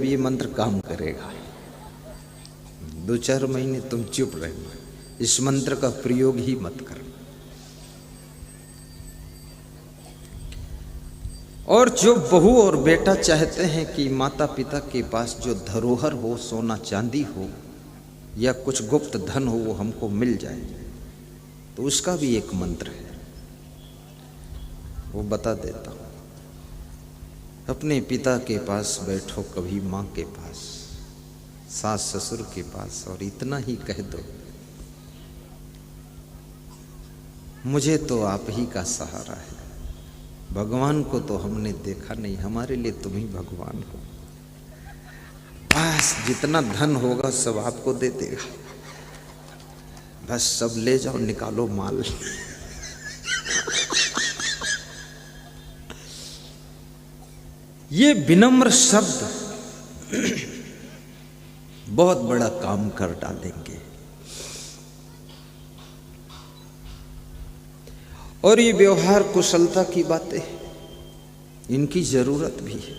ये मंत्र काम करेगा। 2-4 महीने तुम चुप रहना, इस मंत्र का प्रयोग ही मत करना। और जो बहू और बेटा चाहते हैं कि माता पिता के पास जो धरोहर हो, सोना चांदी हो या कुछ गुप्त धन हो, वो हमको मिल जाए, तो उसका भी एक मंत्र है, वो बता देता हूं। अपने पिता के पास बैठो, कभी माँ के पास, सास ससुर के पास, और इतना ही कह दो, मुझे तो आप ही का सहारा है। भगवान को तो हमने देखा नहीं, हमारे लिए तुम ही भगवान हो। बस जितना धन होगा सब आपको दे देगा, बस सब ले जाओ, निकालो माल। ये विनम्र शब्द बहुत बड़ा काम कर डालेंगे। और ये व्यवहार कुशलता की बातें, इनकी जरूरत भी है।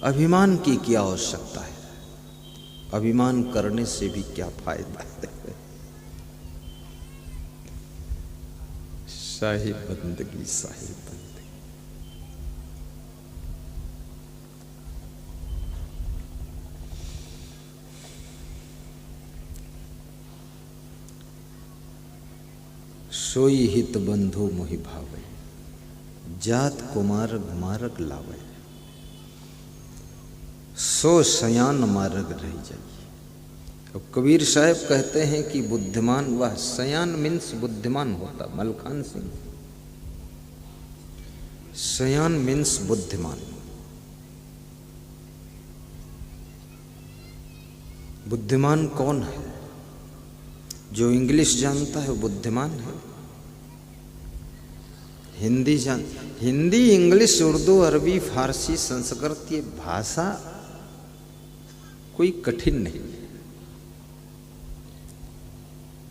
अभिमान की क्या आवश्यकता है, अभिमान करने से भी क्या फायदा है। शाही बंदगी, शाही बंदगी। सोई हित बंधु मोहि भावे, जात कुमारग मारग लावे, सो सयान मारग रह जाइए। अब कबीर साहब कहते हैं कि बुद्धिमान वह, सयान मीन्स बुद्धिमान होता। मलखान सिंह, सयान मीन्स बुद्धिमान। बुद्धिमान कौन है? जो इंग्लिश जानता है वो बुद्धिमान है। हिंदी, इंग्लिश, उर्दू, अरबी, फारसी, संस्कृत, ये भाषा कोई कठिन नहीं है।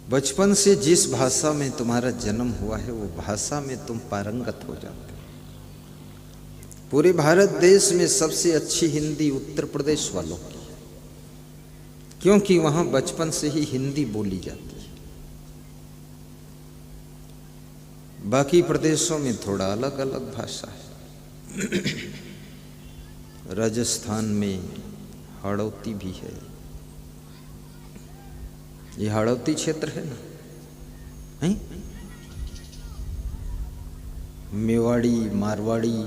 बचपन से जिस भाषा में तुम्हारा जन्म हुआ है वो भाषा में तुम पारंगत हो जाते हो। पूरे भारत देश में सबसे अच्छी हिंदी उत्तर प्रदेश वालों की, क्योंकि वहां बचपन से ही हिंदी बोली जाती है। बाकी प्रदेशों में थोड़ा अलग अलग भाषा है। राजस्थान में हाड़ौती भी है, ये हाड़ौती क्षेत्र है ना, है? मेवाड़ी, मारवाड़ी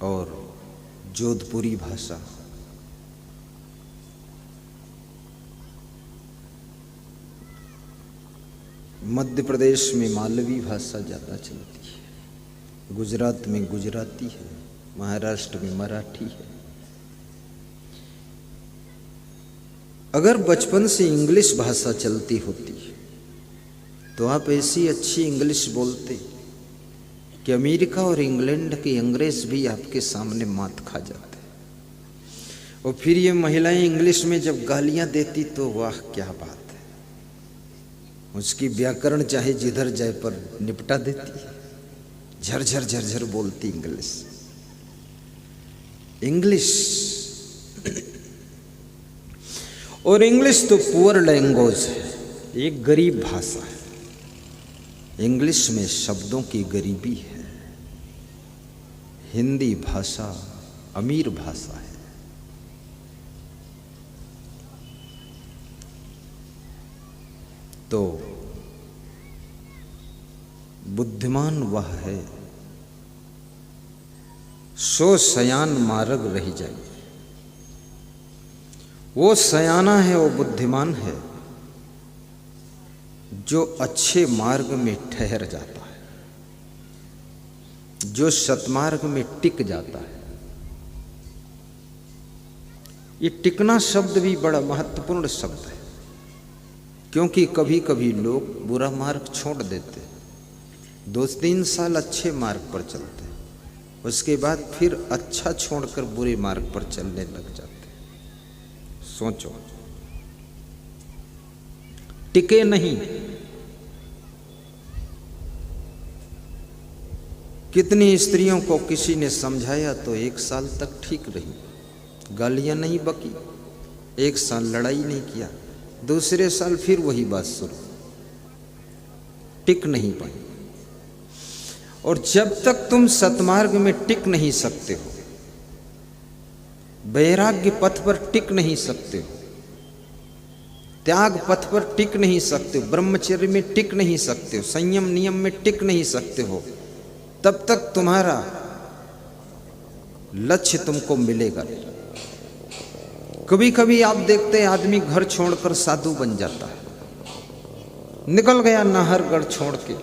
और जोधपुरी भाषा। मध्य प्रदेश में मालवी भाषा ज़्यादा चलती है, गुजरात में गुजराती है, महाराष्ट्र में मराठी है। अगर बचपन से इंग्लिश भाषा चलती होती तो आप ऐसी अच्छी इंग्लिश बोलते कि अमेरिका और इंग्लैंड के अंग्रेज भी आपके सामने मात खा जाते। और फिर ये महिलाएं इंग्लिश में जब गालियां देती तो वाह क्या बात है, उसकी व्याकरण चाहे जिधर जाए पर निपटा देती है। झरझर झरझर बोलती इंग्लिश। और इंग्लिश तो पुअर लैंग्वेज है, एक गरीब भाषा है। इंग्लिश में शब्दों की गरीबी है, हिंदी भाषा अमीर भाषा है। तो बुद्धिमान वह है, सो सयान मार्ग रह जाए। वो सयाना है, वो बुद्धिमान है जो अच्छे मार्ग में ठहर जाता है, जो सतमार्ग में टिक जाता है। ये टिकना शब्द भी बड़ा महत्वपूर्ण शब्द है, क्योंकि कभी कभी लोग बुरा मार्ग छोड़ देते, 2-3 साल अच्छे मार्ग पर चलते, उसके बाद फिर अच्छा छोड़कर बुरे मार्ग पर चलने लग जाते। सोचो, टिके नहीं। कितनी स्त्रियों को किसी ने समझाया तो 1 साल तक ठीक रही, गालियां नहीं बकी, 1 साल लड़ाई नहीं किया, दूसरे साल फिर वही बात शुरू, टिक नहीं पाई। और जब तक तुम सतमार्ग में टिक नहीं सकते हो, वैराग्य पथ पर टिक नहीं सकते हो, त्याग पथ पर टिक नहीं सकते हो, ब्रह्मचर्य में टिक नहीं सकते हो, संयम नियम में टिक नहीं सकते हो, तब तक तुम्हारा लक्ष्य तुमको मिलेगा नहीं। कभी कभी आप देखते हैं आदमी घर छोड़कर साधु बन जाता है, निकल गया नाहरगढ़ छोड़ के,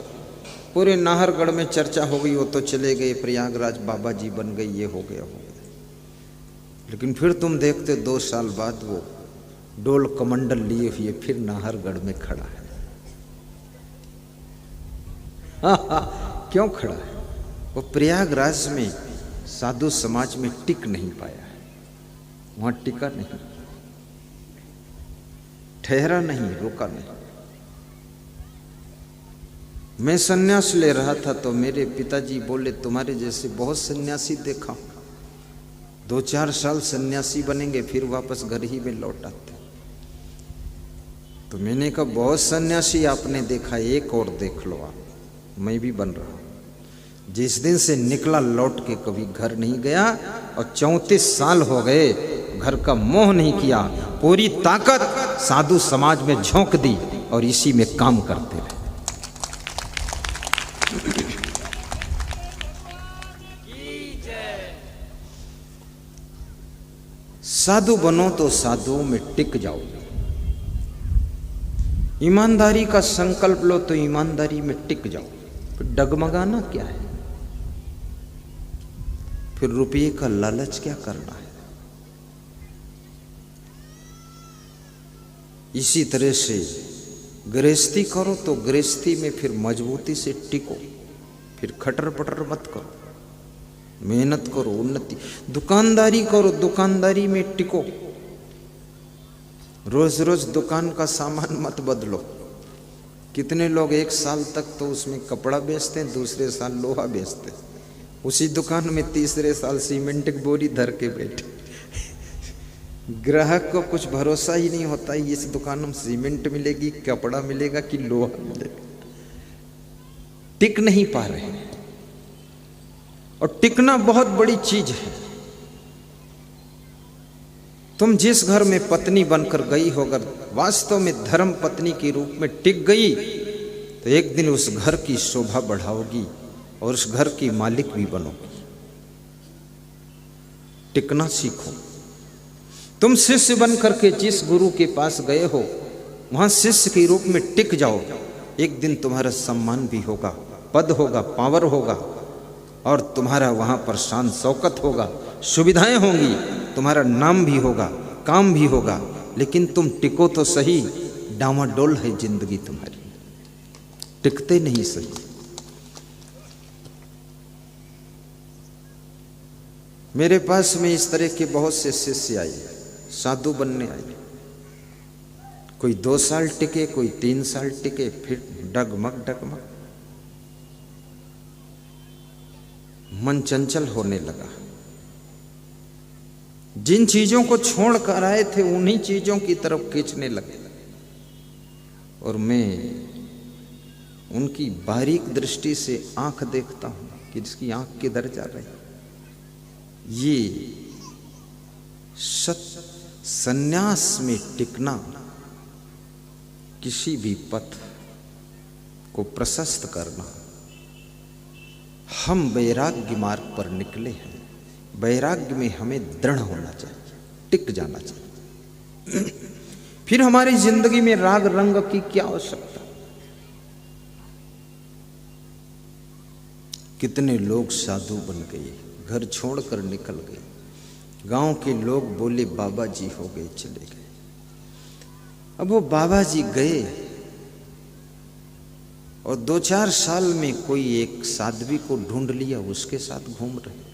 पूरे नाहरगढ़ में चर्चा हो गई, वो तो चले गए प्रयागराज, बाबा जी बन गए, ये हो गया। लेकिन फिर तुम देखते 2 साल बाद वो डोल कमंडल लिए हुए फिर नाहरगढ़ में खड़ा है। क्यों खड़ा है? वो प्रयागराज में साधु समाज में टिक नहीं पाया है, वहां टिका नहीं, ठहरा नहीं, रुका नहीं। मैं सन्यास ले रहा था तो मेरे पिताजी बोले, तुम्हारे जैसे बहुत सन्यासी देखा, 2-4 साल सन्यासी बनेंगे फिर वापस घर ही में लौट आते। तो मैंने कहा बहुत सन्यासी आपने देखा, एक और देख लो आप, मैं भी बन रहा हूं। जिस दिन से निकला लौट के कभी घर नहीं गया और 34 साल हो गए घर का मोह नहीं किया, पूरी ताकत साधु समाज में झोंक दी और इसी में काम करते रहे। साधु बनो तो साधुओं में टिक जाओ, ईमानदारी का संकल्प लो तो ईमानदारी में टिक जाओ। फिर डगमगाना क्या है, फिर रुपये का लालच क्या करना है। इसी तरह से गृहस्थी करो तो गृहस्थी में फिर मजबूती से टिको, फिर खटर पटर मत करो, मेहनत करो, उन्नति। दुकानदारी करो, दुकानदारी में टिको, रोज रोज दुकान का सामान मत बदलो। कितने लोग 1 साल तक तो उसमें कपड़ा बेचते हैं, दूसरे साल लोहा बेचते हैं, उसी दुकान में तीसरे साल सीमेंट की बोरी धर के बैठे। ग्राहक को कुछ भरोसा ही नहीं होता है इस दुकान में सीमेंट मिलेगी, कपड़ा मिलेगा कि लोहा मिलेगा। टिक नहीं पा रहे हैं, और टिकना बहुत बड़ी चीज है। तुम जिस घर में पत्नी बनकर गई हो, अगर वास्तव में धर्म पत्नी के रूप में टिक गई तो एक दिन उस घर की शोभा बढ़ाओगी और उस घर की मालिक भी बनोगी। टिकना सीखो। तुम शिष्य बन करके जिस गुरु के पास गए हो वहां शिष्य के रूप में टिक जाओ। एक दिन तुम्हारा सम्मान भी होगा, पद होगा, पावर होगा, और तुम्हारा वहां पर शान शौकत होगा, सुविधाएं होंगी, तुम्हारा नाम भी होगा, काम भी होगा। लेकिन तुम टिको तो सही, डामाडोल है जिंदगी तुम्हारी, टिकते नहीं सही। मेरे पास में इस तरह के बहुत से शिष्य आए, साधु बनने आए। कोई 2 साल टिके, कोई 3 साल टिके, फिर डगमग डगमग मन चंचल होने लगा। जिन चीजों को छोड़ कर आए थे उन्हीं चीजों की तरफ खींचने लगे, और मैं उनकी बारीक दृष्टि से आंख देखता हूं कि इसकी आंख किधर जा रही। ये सन्यास में टिकना किसी भी पथ को प्रशस्त करना। हम वैराग्य मार्ग पर निकले हैं, वैराग्य में हमें दृढ़ होना चाहिए, टिक जाना चाहिए। फिर हमारी जिंदगी में राग रंग की क्या आवश्यकता। कितने लोग साधु बन गए, घर छोड़कर निकल गए, गांव के लोग बोले बाबा जी हो गए, चले गए। अब वो बाबा जी गए और 2-4 साल में कोई एक साध्वी को ढूंढ लिया, उसके साथ घूम रहे।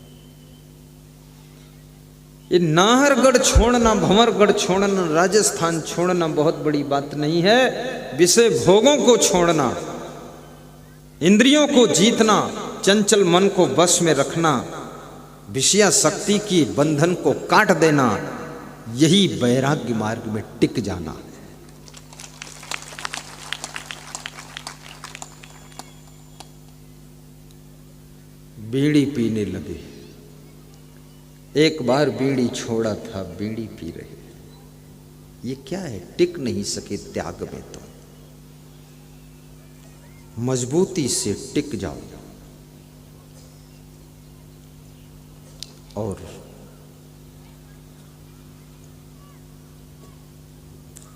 ये नाहरगढ़ छोड़ना, भंवरगढ़ छोड़ना, राजस्थान छोड़ना बहुत बड़ी बात नहीं है। विषय भोगों को छोड़ना, इंद्रियों को जीतना, चंचल मन को वश में रखना, विषया शक्ति की बंधन को काट देना, यही वैराग्य मार्ग में टिक जाना। बीड़ी पीने लगे, एक बार बीड़ी छोड़ा था, बीड़ी पी रहे। ये क्या है? टिक नहीं सके त्याग में। तो मजबूती से टिक जाओ और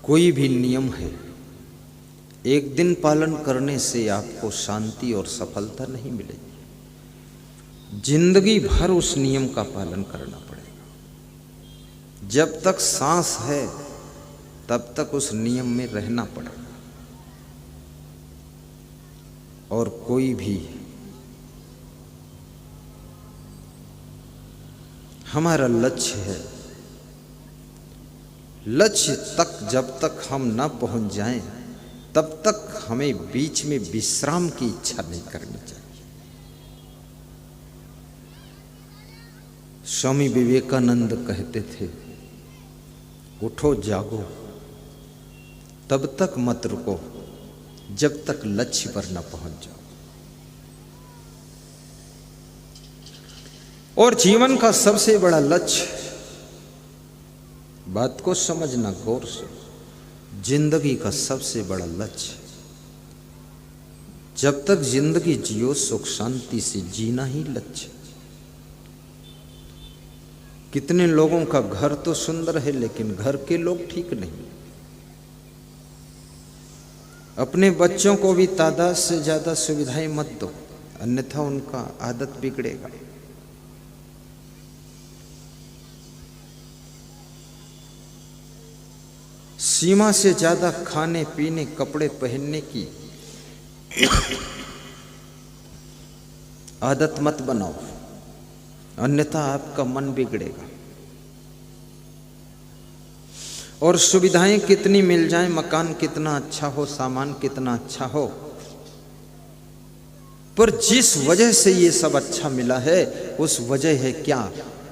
कोई भी नियम है, एक दिन पालन करने से आपको शांति और सफलता नहीं मिलेगी। जिंदगी भर उस नियम का पालन करना पड़ेगा। जब तक सांस है तब तक उस नियम में रहना पड़ेगा। और कोई भी हमारा लक्ष्य है, लक्ष्य तक जब तक हम न पहुंच जाएं तब तक हमें बीच में विश्राम की इच्छा नहीं करनी चाहिए। स्वामी विवेकानंद कहते थे, उठो जागो, तब तक मत रुको जब तक लक्ष्य पर न पहुंच जाओ। और जीवन का सबसे बड़ा लक्ष्य, बात को समझना गौर से, जिंदगी का सबसे बड़ा लक्ष्य, जब तक जिंदगी जियो सुख शांति से जीना ही लक्ष्य। कितने लोगों का घर तो सुंदर है लेकिन घर के लोग ठीक नहीं। अपने बच्चों को भी तादाद से ज्यादा सुविधाएं मत दो, अन्यथा उनका आदत बिगड़ेगा। सीमा से ज्यादा खाने पीने कपड़े पहनने की आदत मत बनाओ, अन्यथा आपका मन बिगड़ेगा। और सुविधाएं कितनी मिल जाएं, मकान कितना अच्छा हो, सामान कितना अच्छा हो, पर जिस वजह से ये सब अच्छा मिला है उस वजह है क्या?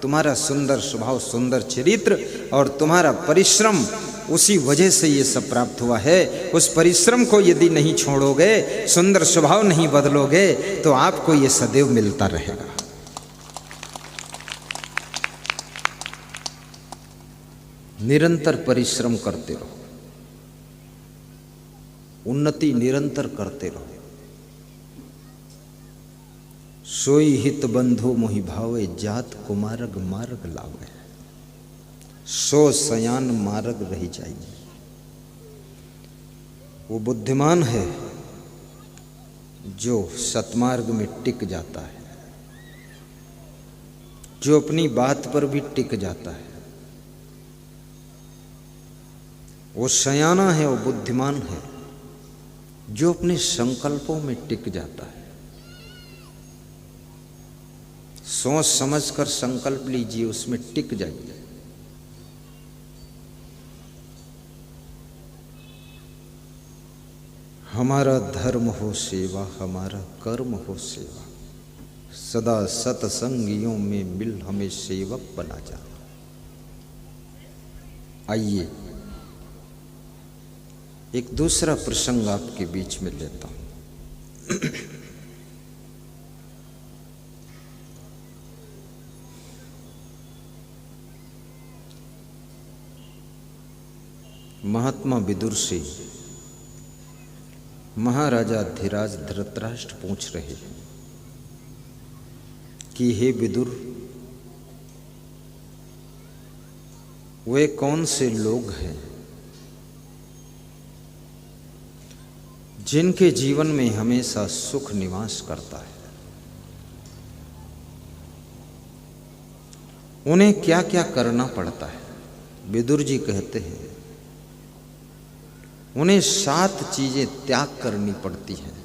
तुम्हारा सुंदर स्वभाव, सुंदर चरित्र और तुम्हारा परिश्रम, उसी वजह से ये सब प्राप्त हुआ है। उस परिश्रम को यदि नहीं छोड़ोगे, सुंदर स्वभाव नहीं बदलोगे, तो आपको ये सदैव मिलता रहेगा। निरंतर परिश्रम करते रहो, उन्नति निरंतर करते रहो। सोई हित बंधु मोहि भावे, जात कुमारग मार्ग लावे, सो सयान मार्ग रही जाएगी। वो बुद्धिमान है जो सतमार्ग में टिक जाता है, जो अपनी बात पर भी टिक जाता है। वो सयाना है, वो बुद्धिमान है जो अपने संकल्पों में टिक जाता है। सोच समझ कर संकल्प लीजिए, उसमें टिक जाइए। हमारा धर्म हो सेवा, हमारा कर्म हो सेवा, सदा सत्संगियों में मिल हमें सेवक बना जाना। आइए एक दूसरा प्रसंग आपके बीच में लेता हूं। महात्मा विदुर से महाराजा धीराज धृतराष्ट्र पूछ रहे हैं कि हे विदुर, वे कौन से लोग हैं जिनके जीवन में हमेशा सुख निवास करता है? उन्हें क्या क्या करना पड़ता है? विदुर जी कहते हैं उन्हें 7 चीजें त्याग करनी पड़ती हैं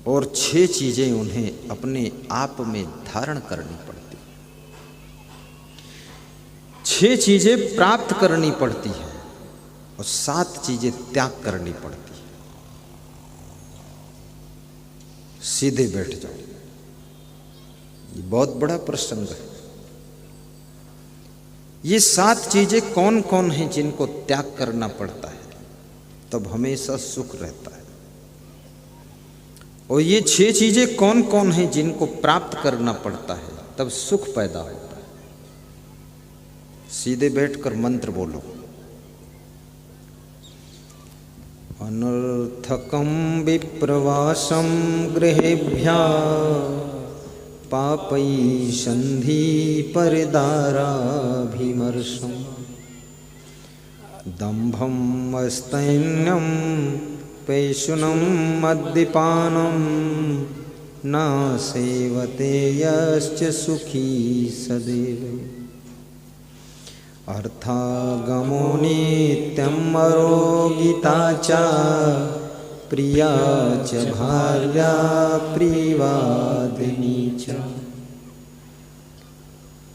और 6 चीजें उन्हें अपने आप में धारण करनी पड़ती हैं। 6 चीजें प्राप्त करनी पड़ती हैं और 7 चीजें त्याग करनी पड़ती हैं। सीधे बैठ जाओ। ये बहुत बड़ा प्रसंग है। ये 7 चीजें कौन कौन हैं जिनको त्याग करना पड़ता है तब हमेशा सुख रहता है, और ये 6 चीजें कौन कौन हैं जिनको प्राप्त करना पड़ता है तब सुख पैदा होता है। सीधे बैठकर मंत्र बोलो। अनर्थकं विप्रवासं गृहेभ्यः पापै संधि परदाराभिमर्शम् दम्भं अस्तैन्यं पैशुनं मद्यपानं न सेवते यश्च सुखी सदैव अर्थागमो नित्यम् अरोगिता च प्रिया च भार्या प्रियवादिनी च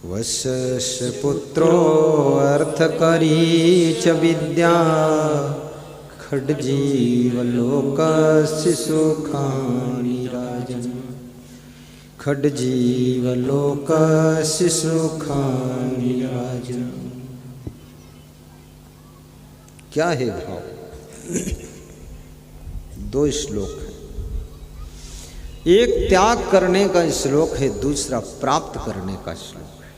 वशस्य पुत्रो अर्थकरी च विद्या खड्जीवलोकस्य सुखानि राजन् खड्जीवलोकस्य सुखानि राजन्। क्या है भाव? 2 श्लोक है। एक त्याग करने का श्लोक है, दूसरा प्राप्त करने का श्लोक है।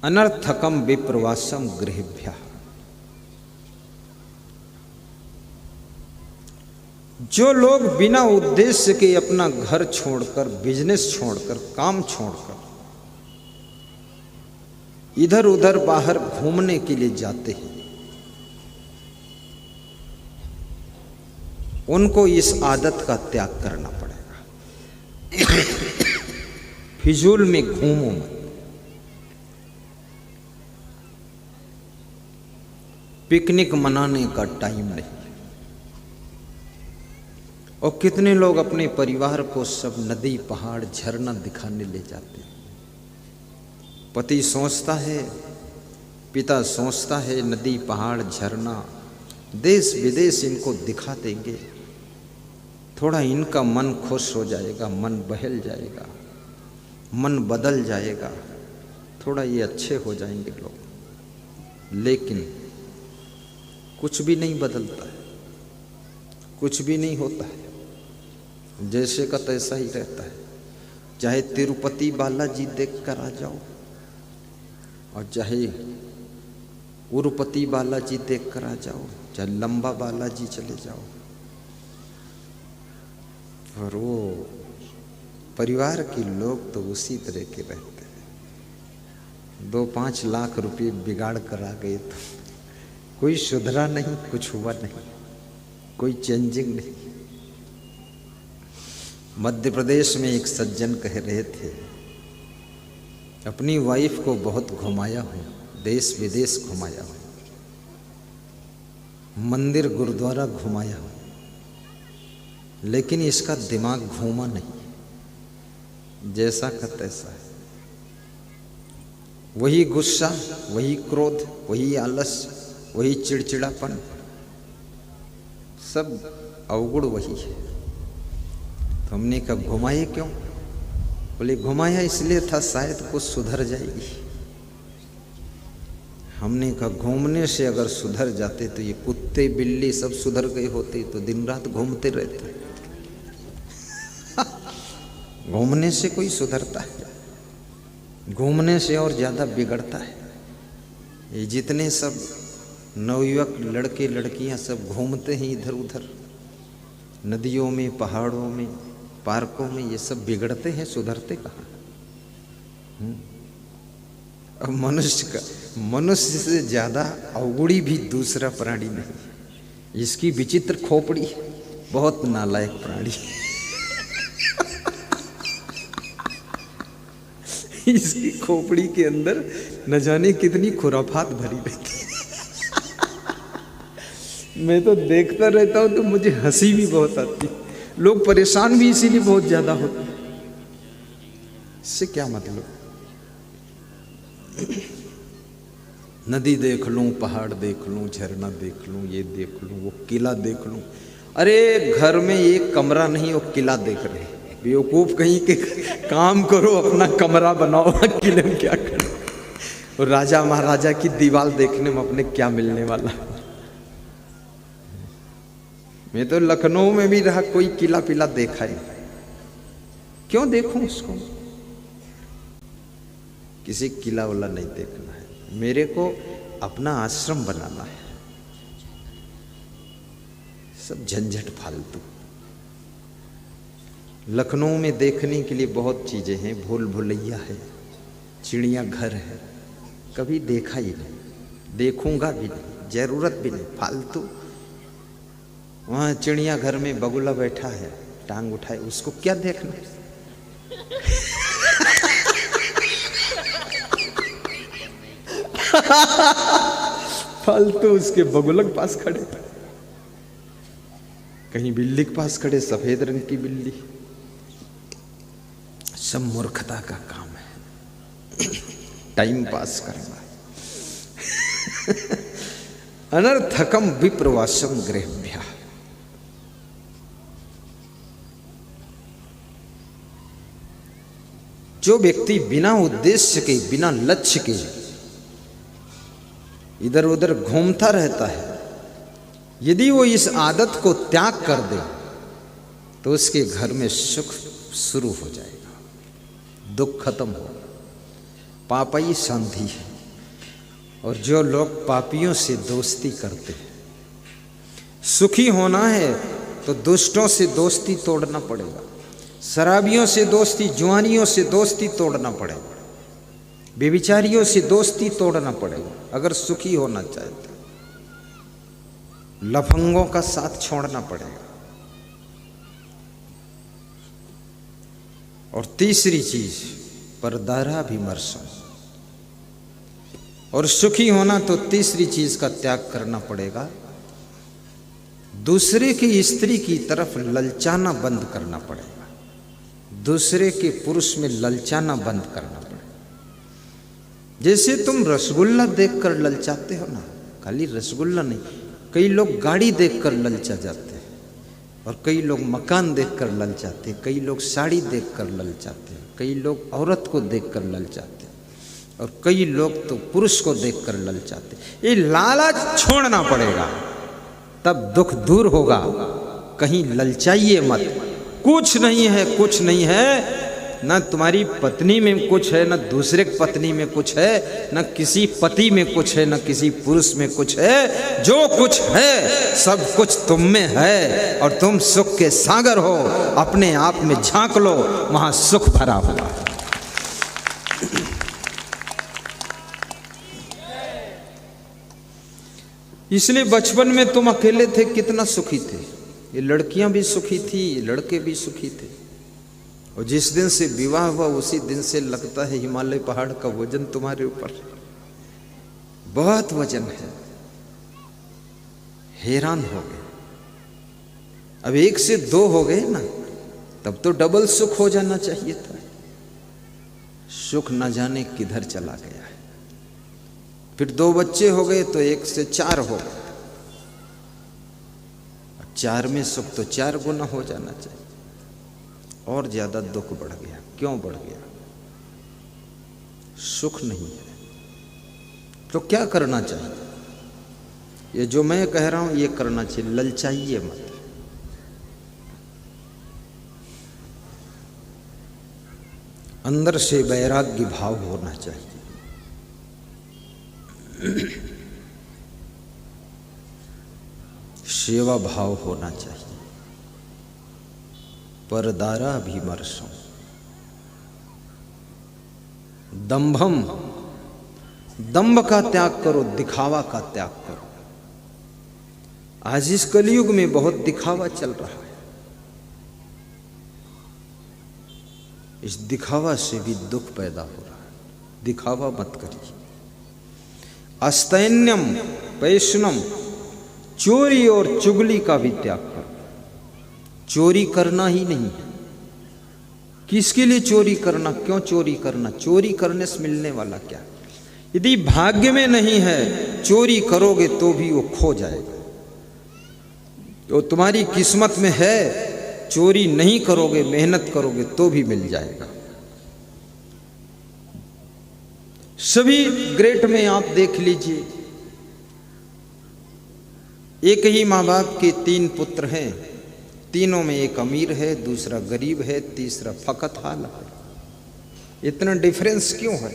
अनर्थकम विप्रवासम गृहेभ्यः। जो लोग बिना उद्देश्य के अपना घर छोड़कर, बिजनेस छोड़कर, काम छोड़कर इधर उधर बाहर घूमने के लिए जाते हैं, उनको इस आदत का त्याग करना पड़ेगा। फिजूल में घूमो मत। पिकनिक मनाने का टाइम नहीं। और कितने लोग अपने परिवार को सब नदी, पहाड़, झरना दिखाने ले जाते हैं। पति सोचता है, पिता सोचता है नदी, पहाड़, झरना, देश विदेश इनको दिखा देंगे, थोड़ा इनका मन खुश हो जाएगा, मन बहल जाएगा, मन बदल जाएगा, थोड़ा ये अच्छे हो जाएंगे लोग। लेकिन कुछ भी नहीं बदलता है, कुछ भी नहीं होता है, जैसे का तैसा ही रहता है। चाहे तिरुपति बालाजी देख कर आ जाओ और चाहे उरुपति बालाजी देख कर आ जाओ, चाहे लंबा बालाजी चले जाओ, और वो परिवार के लोग तो उसी तरह के रहते हैं। 2-5 लाख रुपए बिगाड़ कर आ गए तो कोई सुधरा नहीं, कुछ हुआ नहीं, कोई चेंजिंग नहीं। मध्य प्रदेश में एक सज्जन कह रहे थे, अपनी वाइफ को बहुत घुमाया हूँ, देश विदेश घुमाया हूँ, मंदिर गुरुद्वारा घुमाया हूँ, लेकिन इसका दिमाग घूमा नहीं, जैसा का तैसा है। वही गुस्सा, वही क्रोध, वही आलस, वही चिड़चिड़ापन, सब अवगुण वही है। तो हमने कहा घुमाए क्यों? बोले घुमाया इसलिए था शायद कुछ सुधर जाएगी। हमने कहा घूमने से अगर सुधर जाते तो ये कुत्ते बिल्ली सब सुधर गए होते तो दिन रात घूमते रहते। घूमने से कोई सुधरता है? घूमने से और ज्यादा बिगड़ता है। ये जितने सब नवयुवक लड़के लड़कियां सब घूमते हैं इधर उधर, नदियों में, पहाड़ों में, पार्कों में, ये सब बिगड़ते हैं, सुधरते कहाँ? अब मनुष्य से ज्यादा अवगुड़ी भी दूसरा प्राणी नहीं। इसकी विचित्र खोपड़ी, बहुत नालायक प्राणी। इसकी खोपड़ी के अंदर न जाने कितनी खुराफात भरी रहती है। मैं तो देखता रहता हूं तो मुझे हंसी भी बहुत आती है। लोग परेशान भी इसीलिए बहुत ज्यादा होते हैं। इससे क्या मतलब? नदी देख लूं, पहाड़ देख लूं, झरना देख लूं, ये देख लूं, वो किला देख लूं, अरे घर में एक कमरा नहीं, वो किला देख रहे। बेवकूफ कहीं के, काम करो, अपना कमरा बनाओ, किले में क्या करो। और राजा महाराजा की दीवार देखने में अपने क्या मिलने वाला। मैं तो लखनऊ में भी रहा, कोई किला पिला देखा ही, क्यों देखूं उसको। किसी किला वाला नहीं देखना है, मेरे को अपना आश्रम बनाना है। सब झंझट फालतू। लखनऊ में देखने के लिए बहुत चीजें हैं, भूल भुलैया है, चिड़िया घर है, कभी देखा ही नहीं, देखूंगा भी नहीं, जरूरत भी नहीं, फालतू। वहां चिड़िया घर में बगुला बैठा है, टांग उठाए, उसको क्या देखना। फालतू उसके बगुला के पास खड़े, कहीं बिल्ली के पास खड़े, सफेद रंग की बिल्ली। सब मूर्खता का काम है, टाइम पास करना। अनर्थकम विप्रवासम गृहभ्या। जो व्यक्ति बिना उद्देश्य के, बिना लक्ष्य के इधर उधर घूमता रहता है, यदि वो इस आदत को त्याग कर दे तो उसके घर में सुख शुरू हो जाएगा, दुख खत्म हो। पापी संधि है। और जो लोग पापियों से दोस्ती करते हैं, सुखी होना है तो दुष्टों से दोस्ती तोड़ना पड़ेगा, शराबियों से दोस्ती, जुआनियों से दोस्ती तोड़ना पड़ेगा, बेविचारियों से दोस्ती तोड़ना पड़ेगा अगर सुखी होना चाहते। लफंगों का साथ छोड़ना पड़ेगा। और तीसरी चीज परदारा विमर्शन। और सुखी होना तो तीसरी चीज का त्याग करना पड़ेगा, दूसरे की स्त्री की तरफ ललचाना बंद करना पड़ेगा, दूसरे के पुरुष में ललचाना बंद करना पड़ेगा। जैसे तुम रसगुल्ला देखकर ललचाते हो ना, खाली रसगुल्ला नहीं, कई लोग गाड़ी देखकर ललचा जाते हैं, और कई लोग मकान देखकर ललचाते हैं, कई लोग साड़ी देखकर ललचाते हैं, कई लोग औरत को देखकर ललचाते हैं, और कई लोग तो पुरुष को देखकर ललचाते हैं। ये लालच छोड़ना पड़ेगा, तब दुख दूर होगा। कहीं ललचाइए मत। कुछ नहीं है, कुछ नहीं है, न तुम्हारी पत्नी में कुछ है, न दूसरे पत्नी में कुछ है, न किसी पति में कुछ है, न किसी पुरुष में कुछ है। जो कुछ है सब कुछ तुम में है, और तुम सुख के सागर हो। अपने आप में झांक लो, वहां सुख भरा हुआ। इसलिए बचपन में तुम अकेले थे, कितना सुखी थे। ये लड़कियां भी सुखी थी, ये लड़के भी सुखी थे। और जिस दिन से विवाह हुआ उसी दिन से लगता है हिमालय पहाड़ का वजन तुम्हारे ऊपर, बहुत वजन है। हैरान हो गए। अब 1 से 2 हो गए ना, तब तो डबल सुख हो जाना चाहिए था। सुख न जाने किधर चला गया है। फिर 2 बच्चे हो गए तो 1 से 4 हो गए। 4 में सुख तो 4 गुना हो जाना चाहिए। और ज्यादा दुख बढ़ गया। क्यों बढ़ गया? सुख नहीं है। तो क्या करना चाहिए? ये जो मैं कह रहा हूं ये करना चाहिए। ललचाइए मत। अंदर से वैराग्य भाव होना चाहिए। सेवा भाव होना चाहिए। परदारा विमर्शम, दंभम, दंभ का त्याग करो, दिखावा का त्याग करो। आज इस कलयुग में बहुत दिखावा चल रहा है। इस दिखावा से भी दुख पैदा हो रहा है। दिखावा मत करिए। अस्तैन्यम पैशनम, चोरी और चुगली का भी त्याग करो। चोरी करना ही नहीं है। किसके लिए चोरी करना? क्यों चोरी करना? चोरी करने से मिलने वाला क्या? यदि भाग्य में नहीं है, चोरी करोगे तो भी वो खो जाएगा। तो तुम्हारी किस्मत में है, चोरी नहीं करोगे, मेहनत करोगे तो भी मिल जाएगा। सभी ग्रेट में आप देख लीजिए, एक ही माँ बाप के 3 पुत्र हैं, तीनों में एक अमीर है, दूसरा गरीब है, तीसरा फकत हाल है। इतना डिफरेंस क्यों है?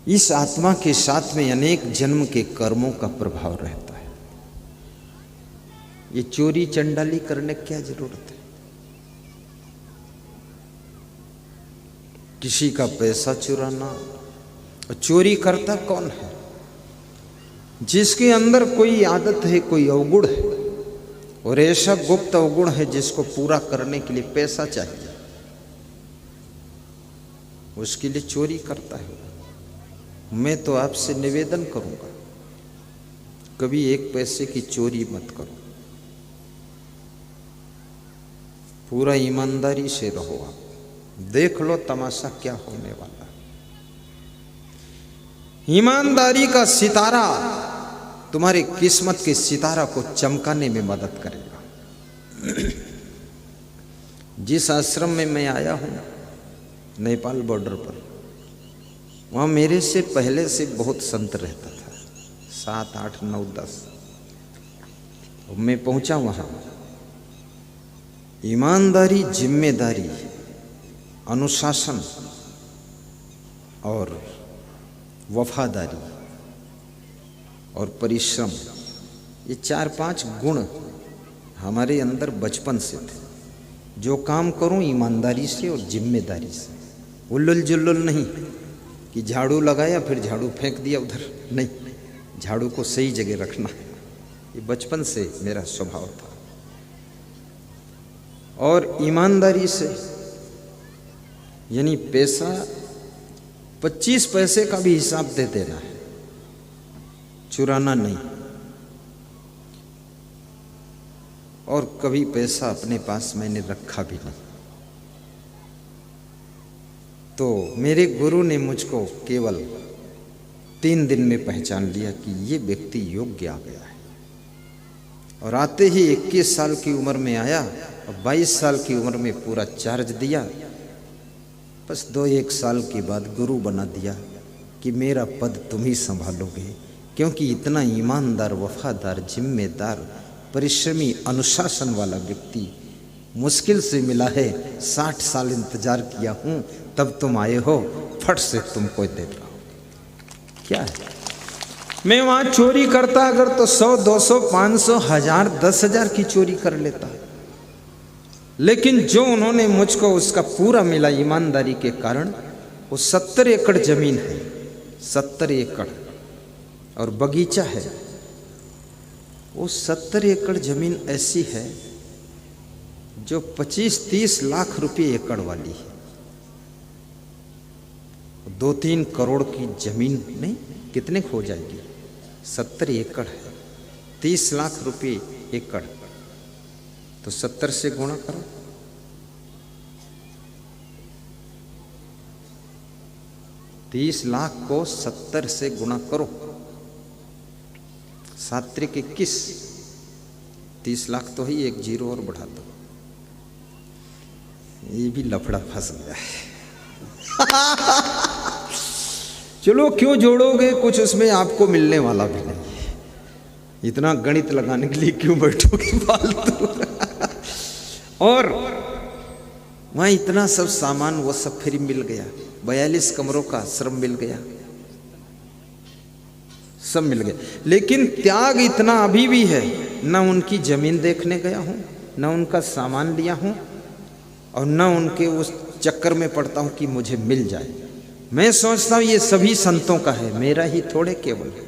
इस आत्मा के साथ में अनेक जन्म के कर्मों का प्रभाव रहता है। ये चोरी चंडाली करने की क्या जरूरत है? किसी का पैसा चुराना, चोरी करता कौन है? जिसके अंदर कोई आदत है, कोई अवगुण है, और ऐसा गुप्त अवगुण है जिसको पूरा करने के लिए पैसा चाहिए, उसके लिए चोरी करता है। मैं तो आपसे निवेदन करूंगा, कभी 1 पैसे की चोरी मत करो, पूरा ईमानदारी से रहो। आप देख लो तमाशा क्या होने वाला है। ईमानदारी का सितारा तुम्हारे किस्मत के सितारा को चमकाने में मदद करेगा। जिस आश्रम में मैं आया हूं, नेपाल बॉर्डर पर, वहाँ मेरे से पहले से बहुत संत रहता था, 7, 8, 9, 10। मैं पहुंचा वहाँ, ईमानदारी, जिम्मेदारी, अनुशासन और वफादारी और परिश्रम, ये 4-5 गुण हमारे अंदर बचपन से थे। जो काम करूं ईमानदारी से और जिम्मेदारी से, उल्लुल जुल्लुल नहीं कि झाड़ू लगाया फिर झाड़ू फेंक दिया उधर, नहीं, झाड़ू को सही जगह रखना। ये बचपन से मेरा स्वभाव था। और ईमानदारी से यानी पैसा 25 पैसे का भी हिसाब दे देना है, चुराना नहीं। और कभी पैसा अपने पास मैंने रखा भी नहीं। तो मेरे गुरु ने मुझको केवल 3 दिन में पहचान लिया कि ये व्यक्ति योग्य आ गया है। और आते ही 21 साल की उम्र में आया और 22 साल की उम्र में पूरा चार्ज दिया। बस 2-1 साल के बाद गुरु बना दिया कि मेरा पद तुम ही संभालोगे, क्योंकि इतना ईमानदार, वफादार, जिम्मेदार, परिश्रमी, अनुशासन वाला व्यक्ति मुश्किल से मिला है। 60 साल इंतजार किया हूं, तब तुम आए हो, फट से तुमको दे रहा हूं। क्या है? मैं वहां चोरी करता अगर तो 100, 200, 500, 1000, 10,000 की चोरी कर लेता, लेकिन जो उन्होंने मुझको उसका पूरा मिला ईमानदारी के कारण। वो 70 एकड़ जमीन है, 70 एकड़, और बगीचा है। वो 70 एकड़ जमीन ऐसी है जो 25-30 लाख रुपए एकड़ वाली है। 2-3 करोड़ की जमीन नहीं, कितने खो जाएगी? 70 एकड़ है, 30 लाख रुपए एकड़, तो 70 से गुणा करो। $30 लाख को 70 से गुणा करो। 7 के 21, 30 लाख तो ही, 1 जीरो और बढ़ा दो। ये भी लफड़ा फंस गया है। चलो क्यों जोड़ोगे, कुछ उसमें आपको मिलने वाला भी नहीं। इतना गणित लगाने के लिए क्यों बैठोगे फालतू। और वहां इतना सब सामान, वो सब फ्री मिल गया। 42 कमरों का आश्रम मिल गया, सब मिल गया। लेकिन त्याग इतना अभी भी है, ना उनकी जमीन देखने गया हूं, ना उनका सामान लिया हूं, और ना उनके उस चक्कर में पड़ता हूं कि मुझे मिल जाए। मैं सोचता हूं ये सभी संतों का है, मेरा ही थोड़े केवल है।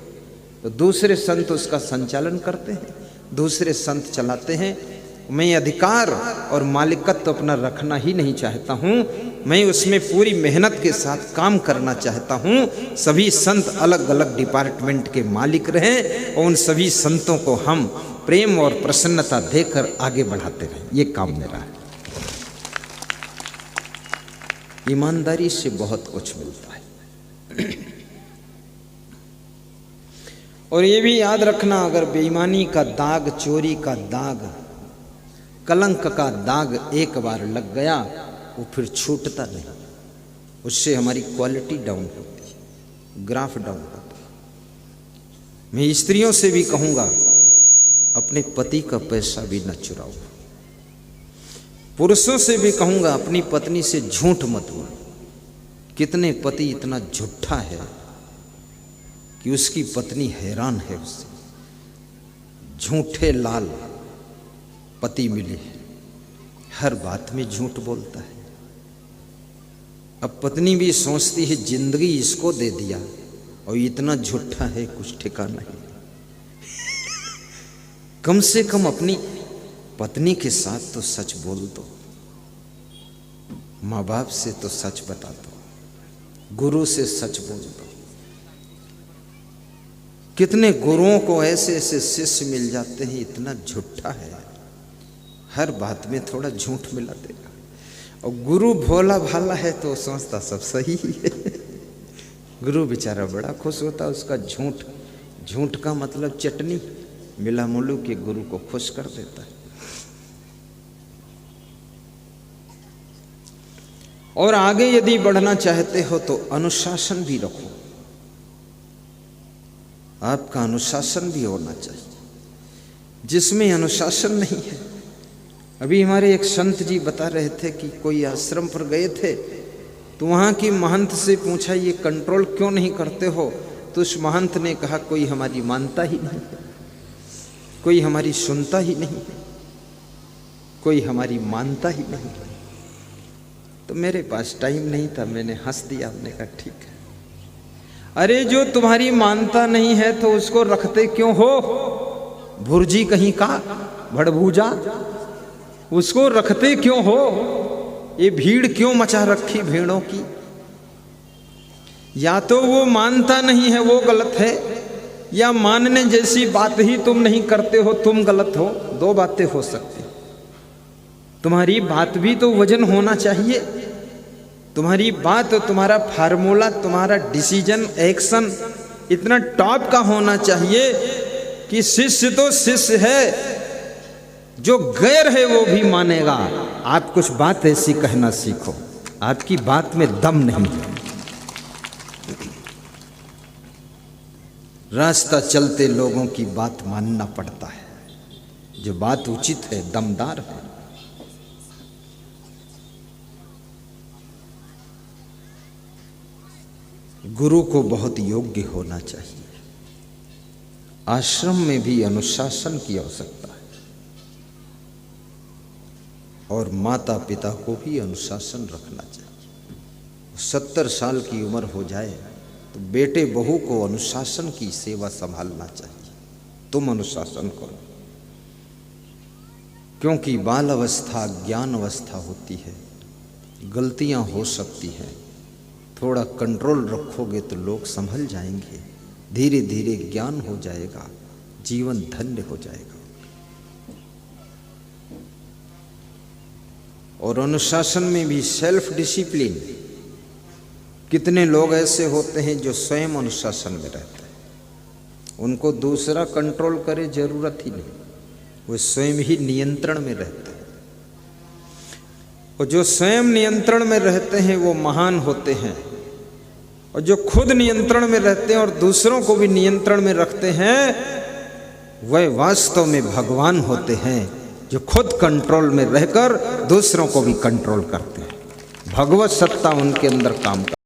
तो दूसरे संत उसका संचालन करते हैं, दूसरे संत चलाते हैं। मैं अधिकार और मालिकत्व अपना रखना ही नहीं चाहता हूं। मैं उसमें पूरी मेहनत के साथ काम करना चाहता हूं। सभी संत अलग अलग डिपार्टमेंट के मालिक रहें और उन सभी संतों को हम प्रेम और प्रसन्नता देकर आगे बढ़ाते रहें। ये काम मेरा है। ईमानदारी से बहुत कुछ मिलता है। और ये भी याद रखना, अगर बेईमानी का दाग, चोरी का दाग, कलंक का दाग एक बार लग गया वो फिर छूटता नहीं। उससे हमारी क्वालिटी डाउन होती है, ग्राफ डाउन होता है। मैं स्त्रियों से भी कहूंगा, अपने पति का पैसा भी न चुराओ। पुरुषों से भी कहूंगा, अपनी पत्नी से झूठ मत बोलो। कितने पति इतना झूठा है कि उसकी पत्नी हैरान है उससे। झूठे लाल पति मिले, हर बात में झूठ बोलता है। अब पत्नी भी सोचती है जिंदगी इसको दे दिया और इतना झूठा है, कुछ ठिकाना नहीं। कम से कम अपनी पत्नी के साथ तो सच बोल दो, माँ बाप से तो सच बता दो, गुरु से सच बोल दो। कितने गुरुओं को ऐसे ऐसे शिष्य मिल जाते हैं, इतना झूठा है, हर बात में थोड़ा झूठ मिला देगा। और गुरु भोला भाला है तो सोचता सब सही है। गुरु बेचारा बड़ा खुश होता, उसका झूठ, झूठ का मतलब चटनी मिला मुलू के गुरु को खुश कर देता है। और आगे यदि बढ़ना चाहते हो तो अनुशासन भी रखो। आपका अनुशासन भी होना चाहिए। जिसमें अनुशासन नहीं है, अभी हमारे एक संत जी बता रहे थे कि कोई आश्रम पर गए थे तो वहाँ की महंत से पूछा, ये कंट्रोल क्यों नहीं करते हो? तो उस महंत ने कहा, कोई हमारी मानता ही नहीं, कोई हमारी सुनता ही नहीं, कोई हमारी मानता ही नहीं। तो मेरे पास टाइम नहीं था, मैंने हंस दिया, हमने कहा ठीक है। अरे जो तुम्हारी मानता नहीं है तो उसको रखते क्यों हो? भुर्जी कहीं का, भड़भूजा, उसको रखते क्यों हो? ये भीड़ क्यों मचा रखी भेड़ों की? या तो वो मानता नहीं है वो गलत है, या मानने जैसी बात ही तुम नहीं करते हो, तुम गलत हो। दो बातें हो सकती। तुम्हारी बात भी तो वजन होना चाहिए। तुम्हारी बात, तुम्हारा फार्मूला, तुम्हारा डिसीजन, एक्शन इतना टॉप का होना चाहिए कि शिष्य तो शिष्य है, जो गैर है वो भी मानेगा। आप कुछ बात ऐसी कहना सीखो, आपकी बात में दम नहीं है। रास्ता चलते लोगों की बात मानना पड़ता है, जो बात उचित है, दमदार है। गुरु को बहुत योग्य होना चाहिए। आश्रम में भी अनुशासन की आवश्यकता है, और माता पिता को भी अनुशासन रखना चाहिए। 70 साल की उम्र हो जाए तो बेटे बहू को अनुशासन की सेवा संभालना चाहिए। तुम अनुशासन करो, क्योंकि बाल अवस्था ज्ञान अवस्था होती है, गलतियां हो सकती हैं। थोड़ा कंट्रोल रखोगे तो लोग संभल जाएंगे, धीरे धीरे ज्ञान हो जाएगा, जीवन धन्य हो जाएगा। और अनुशासन में भी सेल्फ डिसिप्लिन। कितने लोग ऐसे होते हैं जो स्वयं अनुशासन में रहते हैं, उनको दूसरा कंट्रोल करे जरूरत ही नहीं, वो स्वयं ही नियंत्रण में रहते हैं। और जो स्वयं नियंत्रण में रहते हैं वो महान होते हैं, और जो खुद नियंत्रण में रहते हैं और दूसरों को भी नियंत्रण में रखते हैं, वह वास्तव में भगवान होते हैं, जो खुद कंट्रोल में रहकर दूसरों को भी कंट्रोल करते हैं। भगवत सत्ता उनके अंदर काम